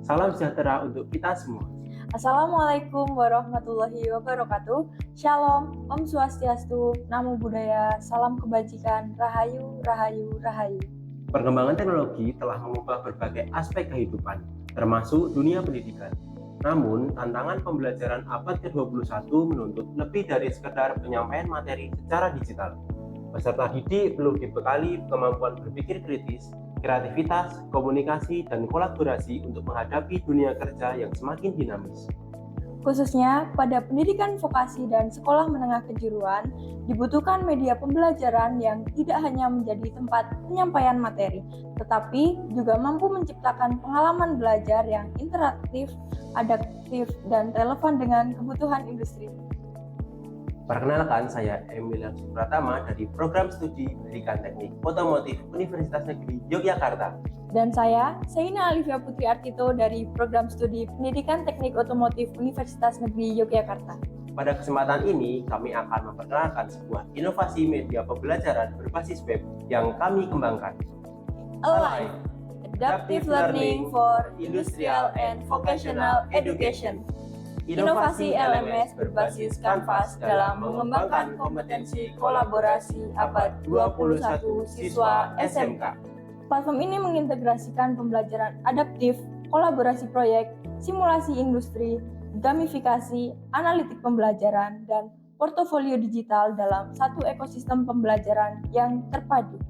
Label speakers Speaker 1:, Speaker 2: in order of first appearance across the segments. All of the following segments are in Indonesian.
Speaker 1: Salam sejahtera untuk kita semua.
Speaker 2: Assalamualaikum warahmatullahi wabarakatuh. Shalom, Om Swastiastu, Namo Buddhaya, salam kebajikan, Rahayu, Rahayu, Rahayu.
Speaker 1: Perkembangan teknologi telah mengubah berbagai aspek kehidupan, termasuk dunia pendidikan. Namun, tantangan pembelajaran abad ke-21 menuntut lebih dari sekedar penyampaian materi secara digital. Peserta didik perlu dibekali kemampuan berpikir kritis, kreativitas, komunikasi, dan kolaborasi untuk menghadapi dunia kerja yang semakin dinamis.
Speaker 2: Khususnya pada pendidikan vokasi dan sekolah menengah kejuruan, dibutuhkan media pembelajaran yang tidak hanya menjadi tempat penyampaian materi, tetapi juga mampu menciptakan pengalaman belajar yang interaktif, adaptif, dan relevan dengan kebutuhan industri.
Speaker 1: Perkenalkan, saya Emilian Supratama dari Program Studi Pendidikan Teknik Otomotif Universitas Negeri Yogyakarta.
Speaker 2: Dan saya, Seina Alivia Putri Artito dari Program Studi Pendidikan Teknik Otomotif Universitas Negeri Yogyakarta.
Speaker 1: Pada kesempatan ini, kami akan memperkenalkan sebuah inovasi media pembelajaran berbasis web yang kami kembangkan.
Speaker 2: Alive, Adaptive Learning for Industrial and Vocational Education. Inovasi LMS berbasis Canvas dalam mengembangkan kompetensi kolaborasi abad 21 siswa SMK. Platform ini mengintegrasikan pembelajaran adaptif, kolaborasi proyek, simulasi industri, gamifikasi, analitik pembelajaran, dan portofolio digital dalam satu ekosistem pembelajaran yang terpadu.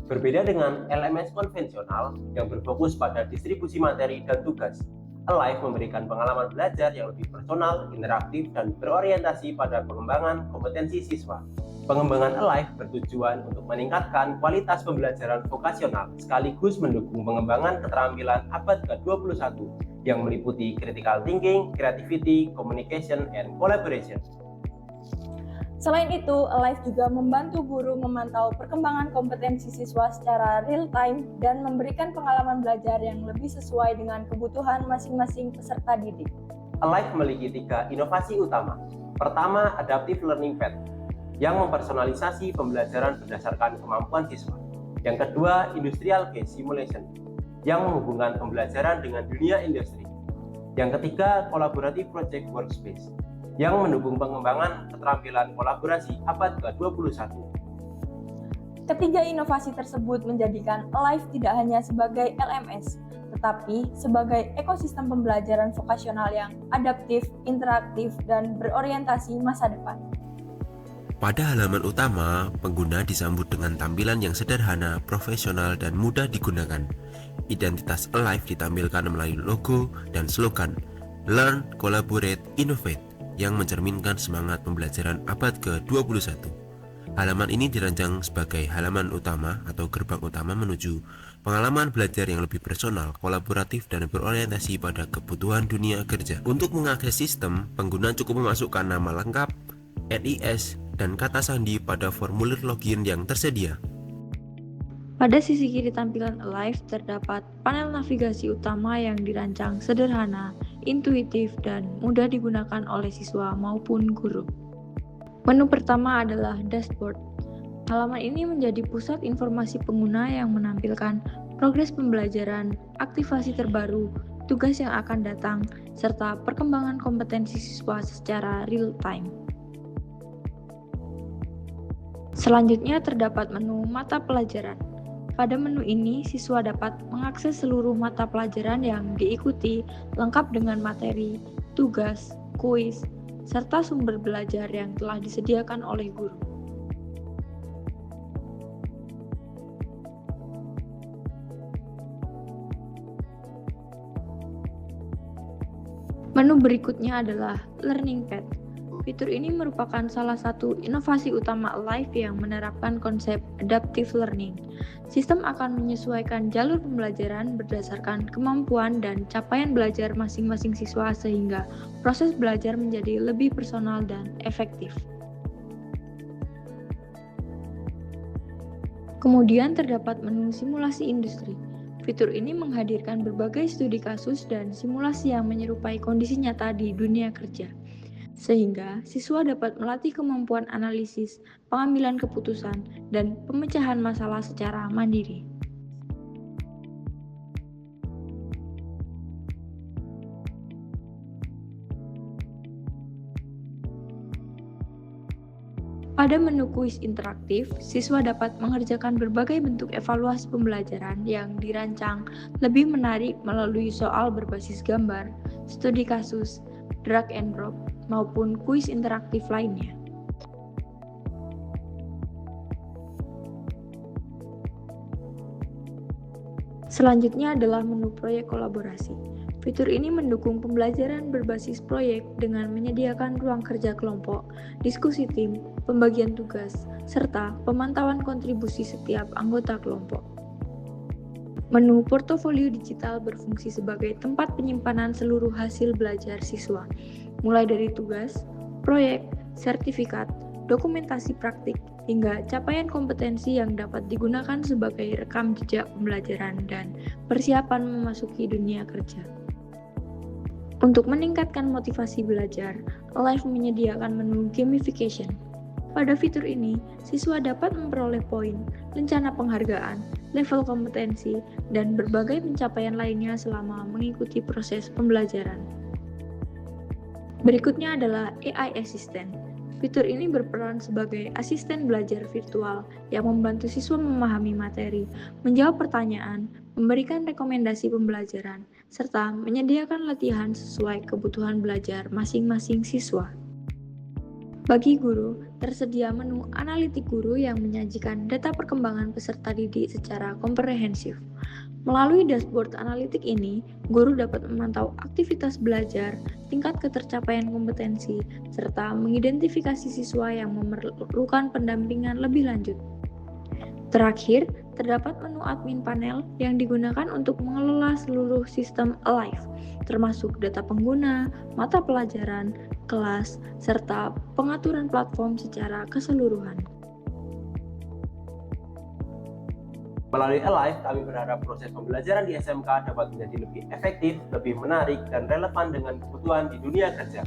Speaker 1: Berbeda dengan LMS konvensional yang berfokus pada distribusi materi dan tugas, Alive memberikan pengalaman belajar yang lebih personal, interaktif, dan berorientasi pada pengembangan kompetensi siswa. Pengembangan Alive bertujuan untuk meningkatkan kualitas pembelajaran vokasional sekaligus mendukung pengembangan keterampilan abad ke-21 yang meliputi critical thinking, creativity, communication, and collaboration.
Speaker 2: Selain itu, Alive juga membantu guru memantau perkembangan kompetensi siswa secara real-time dan memberikan pengalaman belajar yang lebih sesuai dengan kebutuhan masing-masing peserta didik.
Speaker 1: Alive memiliki 3 inovasi utama. Pertama, Adaptive Learning Path, yang mempersonalisasi pembelajaran berdasarkan kemampuan siswa. Yang kedua, Industrial Case Simulation, yang menghubungkan pembelajaran dengan dunia industri. Yang ketiga, Collaborative Project Workspace, yang mendukung pengembangan keterampilan kolaborasi abad ke-21.
Speaker 2: Ketiga inovasi tersebut menjadikan Alive tidak hanya sebagai LMS, tetapi sebagai ekosistem pembelajaran vokasional yang adaptif, interaktif, dan berorientasi masa depan.
Speaker 3: Pada halaman utama, pengguna disambut dengan tampilan yang sederhana, profesional, dan mudah digunakan. Identitas Alive ditampilkan melalui logo dan slogan Learn, Collaborate, Innovate, yang mencerminkan semangat pembelajaran abad ke-21. Halaman ini dirancang sebagai halaman utama atau gerbang utama menuju pengalaman belajar yang lebih personal, kolaboratif, dan berorientasi pada kebutuhan dunia kerja. Untuk mengakses sistem, pengguna cukup memasukkan nama lengkap, NIS, dan kata sandi pada formulir login yang tersedia.
Speaker 4: Pada sisi kiri tampilan Alive terdapat panel navigasi utama yang dirancang sederhana, intuitif, dan mudah digunakan oleh siswa maupun guru. Menu pertama adalah dashboard. Halaman ini menjadi pusat informasi pengguna yang menampilkan progres pembelajaran, aktivasi terbaru, tugas yang akan datang, serta perkembangan kompetensi siswa secara real time. Selanjutnya terdapat menu mata pelajaran. Pada menu ini, siswa dapat mengakses seluruh mata pelajaran yang diikuti lengkap dengan materi, tugas, kuis, serta sumber belajar yang telah disediakan oleh guru. Menu berikutnya adalah Learning Path. Fitur ini merupakan salah satu inovasi utama Alive yang menerapkan konsep adaptive learning. Sistem akan menyesuaikan jalur pembelajaran berdasarkan kemampuan dan capaian belajar masing-masing siswa sehingga proses belajar menjadi lebih personal dan efektif. Kemudian terdapat menu simulasi industri. Fitur ini menghadirkan berbagai studi kasus dan simulasi yang menyerupai kondisi nyata di dunia kerja, sehingga siswa dapat melatih kemampuan analisis, pengambilan keputusan, dan pemecahan masalah secara mandiri. Pada menu kuis interaktif, siswa dapat mengerjakan berbagai bentuk evaluasi pembelajaran yang dirancang lebih menarik melalui soal berbasis gambar, studi kasus, drag and drop, maupun kuis interaktif lainnya. Selanjutnya adalah menu proyek kolaborasi. Fitur ini mendukung pembelajaran berbasis proyek dengan menyediakan ruang kerja kelompok, diskusi tim, pembagian tugas, serta pemantauan kontribusi setiap anggota kelompok. Menu portofolio digital berfungsi sebagai tempat penyimpanan seluruh hasil belajar siswa, mulai dari tugas, proyek, sertifikat, dokumentasi praktik, hingga capaian kompetensi yang dapat digunakan sebagai rekam jejak pembelajaran dan persiapan memasuki dunia kerja. Untuk meningkatkan motivasi belajar, Alive menyediakan menu gamification. Pada fitur ini, siswa dapat memperoleh poin, rencana penghargaan, level kompetensi, dan berbagai pencapaian lainnya selama mengikuti proses pembelajaran. Berikutnya adalah AI Assistant. Fitur ini berperan sebagai asisten belajar virtual yang membantu siswa memahami materi, menjawab pertanyaan, memberikan rekomendasi pembelajaran, serta menyediakan latihan sesuai kebutuhan belajar masing-masing siswa. Bagi guru, tersedia menu analitik guru yang menyajikan data perkembangan peserta didik secara komprehensif. Melalui dashboard analitik ini, guru dapat memantau aktivitas belajar, tingkat ketercapaian kompetensi, serta mengidentifikasi siswa yang memerlukan pendampingan lebih lanjut. Terakhir, terdapat menu admin panel yang digunakan untuk mengelola seluruh sistem Alive, termasuk data pengguna, mata pelajaran, kelas, serta pengaturan platform secara keseluruhan.
Speaker 1: Melalui Alive, kami berharap proses pembelajaran di SMK dapat menjadi lebih efektif, lebih menarik, dan relevan dengan kebutuhan di dunia kerja.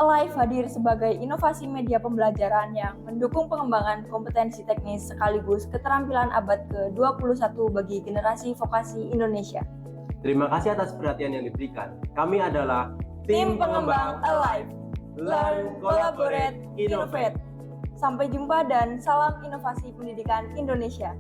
Speaker 2: Alive hadir sebagai inovasi media pembelajaran yang mendukung pengembangan kompetensi teknis sekaligus keterampilan abad ke-21 bagi generasi vokasi Indonesia.
Speaker 1: Terima kasih atas perhatian yang diberikan. Kami adalah
Speaker 2: Tim Pengembang Alive. Learn, collaborate, innovate. Sampai jumpa dan salam inovasi pendidikan Indonesia.